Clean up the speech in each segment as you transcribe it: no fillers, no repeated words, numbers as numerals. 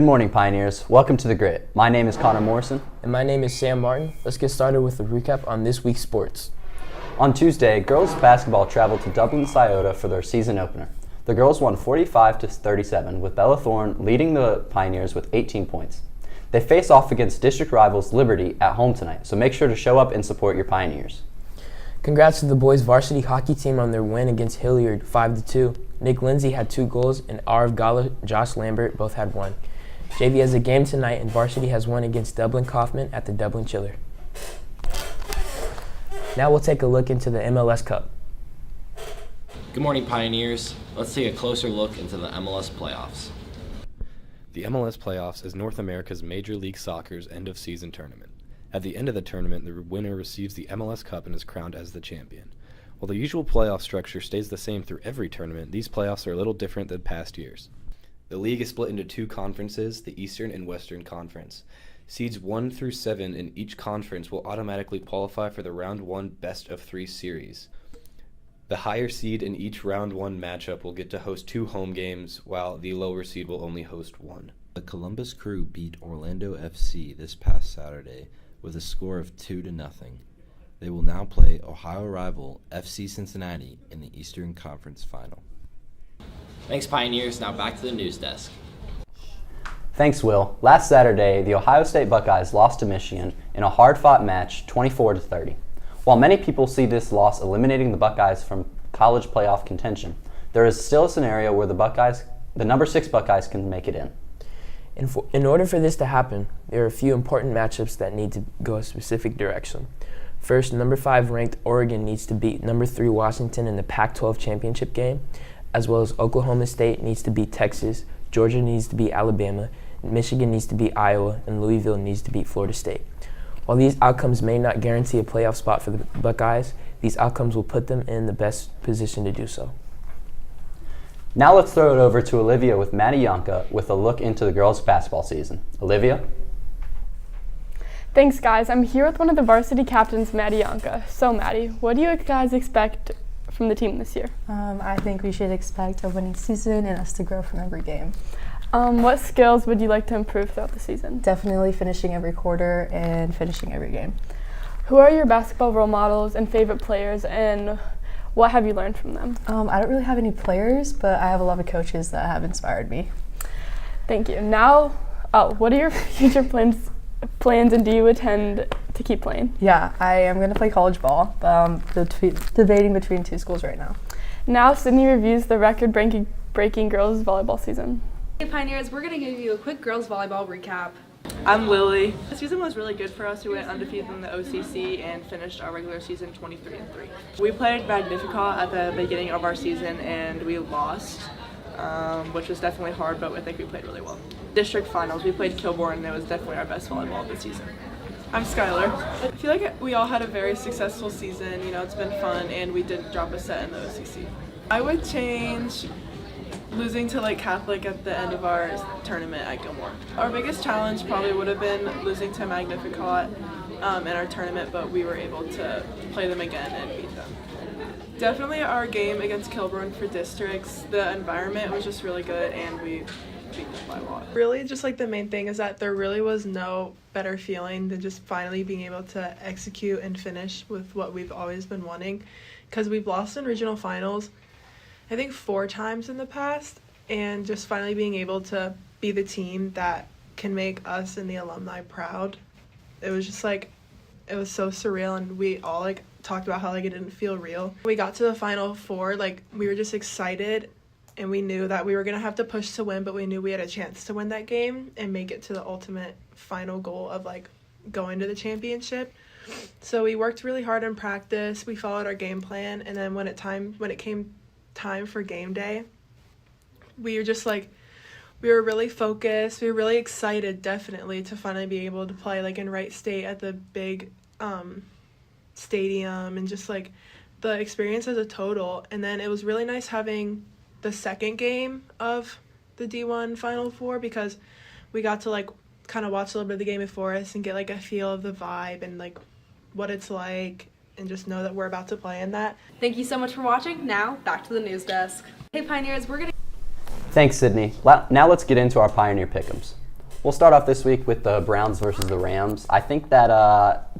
Good morning, Pioneers. Welcome to The Grit. My name is Connor Morrison. And my name is Sam Martin. Let's get started with a recap on this week's sports. On Tuesday, girls basketball traveled to Dublin Scioto for their season opener. The girls won 45-37, with Bella Thorne leading the Pioneers with 18 points. They face off against district rivals Liberty at home tonight, so make sure to show up and support your Pioneers. Congrats to the boys varsity hockey team on their win against Hilliard 5-2. Nick Lindsay had 2 goals and Arv Gala, Josh Lambert both had 1. JV has a game tonight and varsity has won against Dublin Kaufman at the Dublin Chiller. Now we'll take a look into the MLS Cup. Good morning, Pioneers. Let's take a closer look into the MLS playoffs. The MLS playoffs is North America's Major League Soccer's end-of-season tournament. At the end of the tournament, the winner receives the MLS Cup and is crowned as the champion. While the usual playoff structure stays the same through every tournament, these playoffs are a little different than past years. The league is split into 2 conferences, the Eastern and Western Conference. Seeds 1 through 7 in each conference will automatically qualify for the Round 1 best-of-3 series. The higher seed in each Round 1 matchup will get to host 2 home games, while the lower seed will only host 1. The Columbus Crew beat Orlando FC this past Saturday with a score of 2-0. They will now play Ohio rival FC Cincinnati in the Eastern Conference Final. Thanks, Pioneers. Now back to the news desk. Thanks, Will. Last Saturday, the Ohio State Buckeyes lost to Michigan in a hard-fought match, 24-30. While many people see this loss eliminating the Buckeyes from college playoff contention, there is still a scenario where the number 6 Buckeyes can make it in. In order for this to happen, there are a few important matchups that need to go a specific direction. First, number 5 ranked Oregon needs to beat number 3 Washington in the Pac-12 championship game, as well as Oklahoma State needs to beat Texas, Georgia needs to beat Alabama, Michigan needs to beat Iowa, and Louisville needs to beat Florida State. While these outcomes may not guarantee a playoff spot for the Buckeyes, these outcomes will put them in the best position to do so. Now let's throw it over to Olivia with Maddie Yonka with a look into the girls' basketball season. Olivia? Thanks, guys. I'm here with one of the varsity captains, Maddie Yonka. So, Maddie, what do you guys expect from the team this year? I think we should expect a winning season and us to grow from every game. What skills would you like to improve throughout the season? Definitely finishing every quarter and finishing every game. Who are your basketball role models and favorite players, and what have you learned from them? I don't really have any players, but I have a lot of coaches that have inspired me. Thank you. Now, what are your future plans, and do you intend to keep playing? Yeah, I am going to play college ball, but I'm debating between 2 schools right now. Now, Sydney reviews the record-breaking girls volleyball season. Hey Pioneers, we're going to give you a quick girls volleyball recap. I'm Lily. The season was really good for us. We went undefeated in the OCC and finished our regular season 23-3. We played Magnificat at the beginning of our season and we lost, which was definitely hard, but I think we played really well. District finals, we played Kilbourne and it was definitely our best volleyball of the season. I'm Skylar. I feel like we all had a very successful season. You know, it's been fun and we didn't drop a set in the OCC. I would change losing to Catholic at the end of our tournament at Gilmore. Our biggest challenge probably would have been losing to Magnificat in our tournament, but we were able to play them again and beat them. Definitely our game against Kilburn for districts, the environment was just really good and we beat them by a lot. Really just the main thing is that there really was no better feeling than just finally being able to execute and finish with what we've always been wanting, because we've lost in regional finals I think 4 times in the past, and just finally being able to be the team that can make us and the alumni proud. It was just it was so surreal, and we all talked about how it didn't feel real. We got to the Final Four, we were just excited, and we knew that we were gonna have to push to win, but we knew we had a chance to win that game and make it to the ultimate final goal of going to the championship. So we worked really hard in practice. We followed our game plan, and then when it came time for game day, we were just we were really focused. We were really excited, definitely, to finally be able to play in Wright State at the big stadium, and just the experience as a total. And then it was really nice having the second game of the D1 Final Four, because we got to kind of watch a little bit of the game before us and get a feel of the vibe and what it's like, and just know that we're about to play in that. Thank you so much for watching. Now, back to the news desk. Hey Pioneers, we're going to... Thanks, Sydney. Now let's get into our Pioneer Pick'ems. We'll start off this week with the Browns versus the Rams. I think that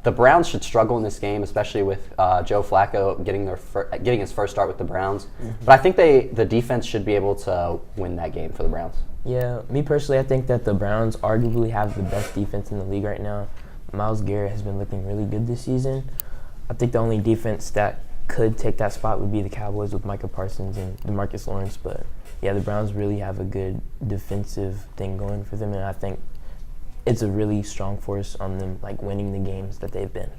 the Browns should struggle in this game, especially with Joe Flacco getting his first start with the Browns. But I think the defense should be able to win that game for the Browns. Yeah, me personally, I think that the Browns arguably have the best defense in the league right now. Myles Garrett has been looking really good this season. I think the only defense that could take that spot would be the Cowboys with Micah Parsons and DeMarcus Lawrence. But yeah, the Browns really have a good defensive thing going for them, and I think it's a really strong force on them, like winning the games that they've been.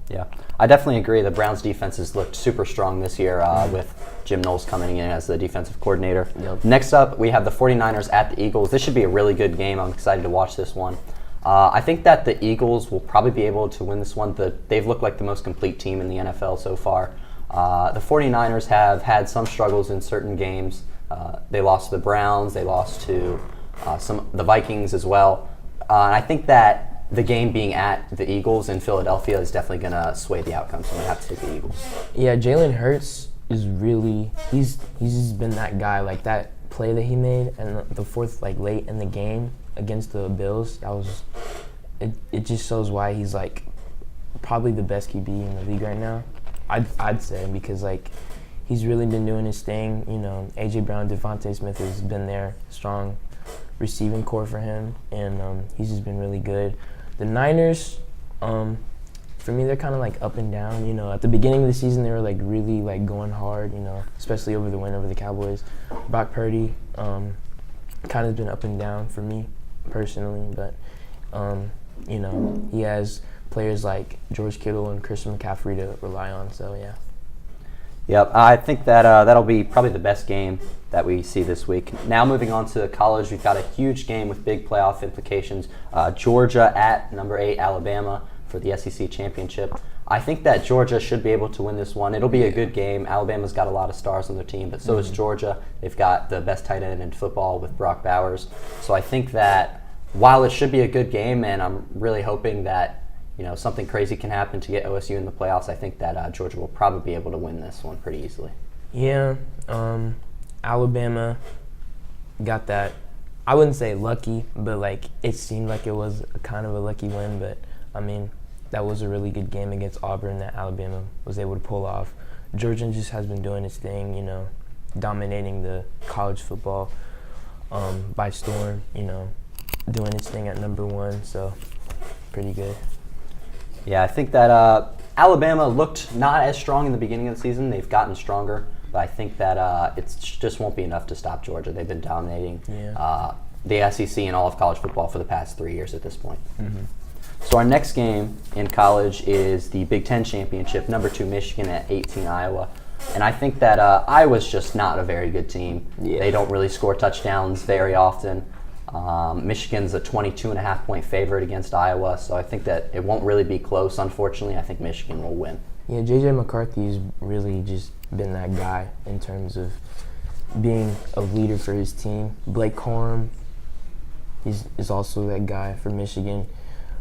Yeah, I definitely agree. The Browns' defense has looked super strong this year with Jim Knowles coming in as the defensive coordinator. Yep. Next up, we have the 49ers at the Eagles. This should be a really good game. I'm excited to watch this one. I think that the Eagles will probably be able to win this one. They've looked like the most complete team in the NFL so far. The 49ers have had some struggles in certain games. They lost to the Browns. They lost to the Vikings as well. And I think that the game being at the Eagles in Philadelphia is definitely going to sway the outcome, so I'm going to have to take the Eagles. Yeah, Jalen Hurts is really he's just been that guy. Like that play that he made and the fourth late in the game against the Bills, it just shows why he's probably the best QB in the league right now. I'd say, because he's really been doing his thing. You know, AJ Brown, Devontae Smith has been there, strong receiving core for him, and he's just been really good. The Niners, for me, they're kind of up and down. You know, at the beginning of the season, they were really going hard. You know, especially over the win over the Cowboys. Brock Purdy kind of been up and down for me personally, but you know, he has players like George Kittle and Christian McCaffrey to rely on. So yeah. Yep, I think that that'll be probably the best game that we see this week. Now moving on to college, we've got a huge game with big playoff implications. Georgia at number 8 Alabama for the SEC championship. I think that Georgia should be able to win this one. It'll be a good game. Alabama's got a lot of stars on their team, but so does Georgia. They've got the best tight end in football with Brock Bowers. So I think that while it should be a good game, and I'm really hoping that something crazy can happen to get OSU in the playoffs, I think that Georgia will probably be able to win this one pretty easily. Yeah, Alabama got that. I wouldn't say lucky, but it seemed like it was a kind of a lucky win. But I mean, that was a really good game against Auburn that Alabama was able to pull off. Georgia just has been doing its thing, dominating the college football by storm. Doing its thing at number 1. So pretty good. Yeah, I think that Alabama looked not as strong in the beginning of the season. They've gotten stronger, but I think that it just won't be enough to stop Georgia. They've been dominating the SEC and all of college football for the past 3 years at this point. Mm-hmm. So our next game in college is the Big Ten Championship, number 2 Michigan at 18 Iowa. And I think that Iowa's just not a very good team. Yeah. They don't really score touchdowns very often. Michigan's a 22.5-point favorite against Iowa, so I think that it won't really be close, unfortunately. I think Michigan will win. Yeah, J.J. McCarthy's really just been that guy in terms of being a leader for his team. Blake Corum is also that guy for Michigan.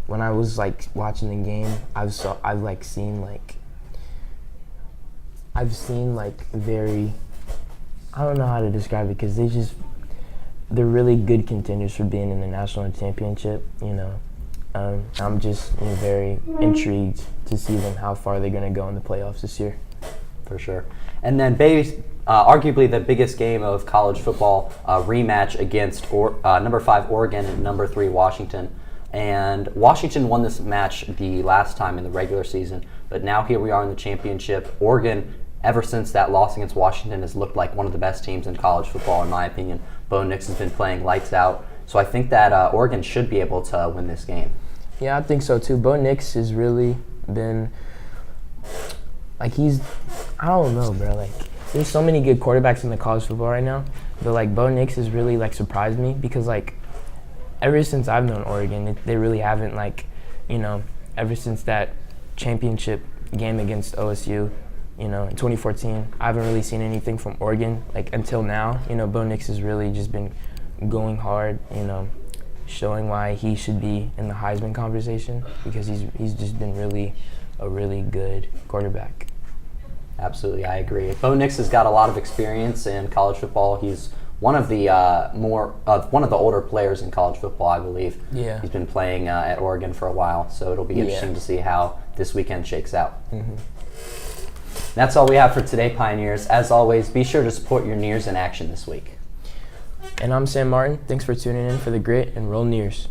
When I was watching the game, I've seen very, I don't know how to describe it, because they're really good contenders for being in the national championship. I'm just very intrigued to see how far they're going to go in the playoffs this year. For sure. And then arguably the biggest game of college football, rematch against number 5 Oregon and number 3 Washington. And Washington won this match the last time in the regular season, but now here we are in the championship. Oregon, ever since that loss against Washington, has looked like one of the best teams in college football, in my opinion. Bo Nix has been playing lights out, so I think that Oregon should be able to win this game. Yeah, I think so too. Bo Nix has really been I don't know, bro. There's so many good quarterbacks in the college football right now, but Bo Nix has really surprised me, because ever since I've known Oregon, they really haven't ever since that championship game against OSU, in 2014, I haven't really seen anything from Oregon until now. Bo Nix has really just been going hard, showing why he should be in the Heisman conversation, because he's just been a really good quarterback. Absolutely, I agree. Bo Nix has got a lot of experience in college football. He's one of the one of the older players in college football, I believe. Yeah. He's been playing at Oregon for a while, so it'll be interesting to see how this weekend shakes out. That's all we have for today, Pioneers. As always, be sure to support your Nears in action this week. And I'm Sam Martin. Thanks for tuning in for the Grit and Roll Nears.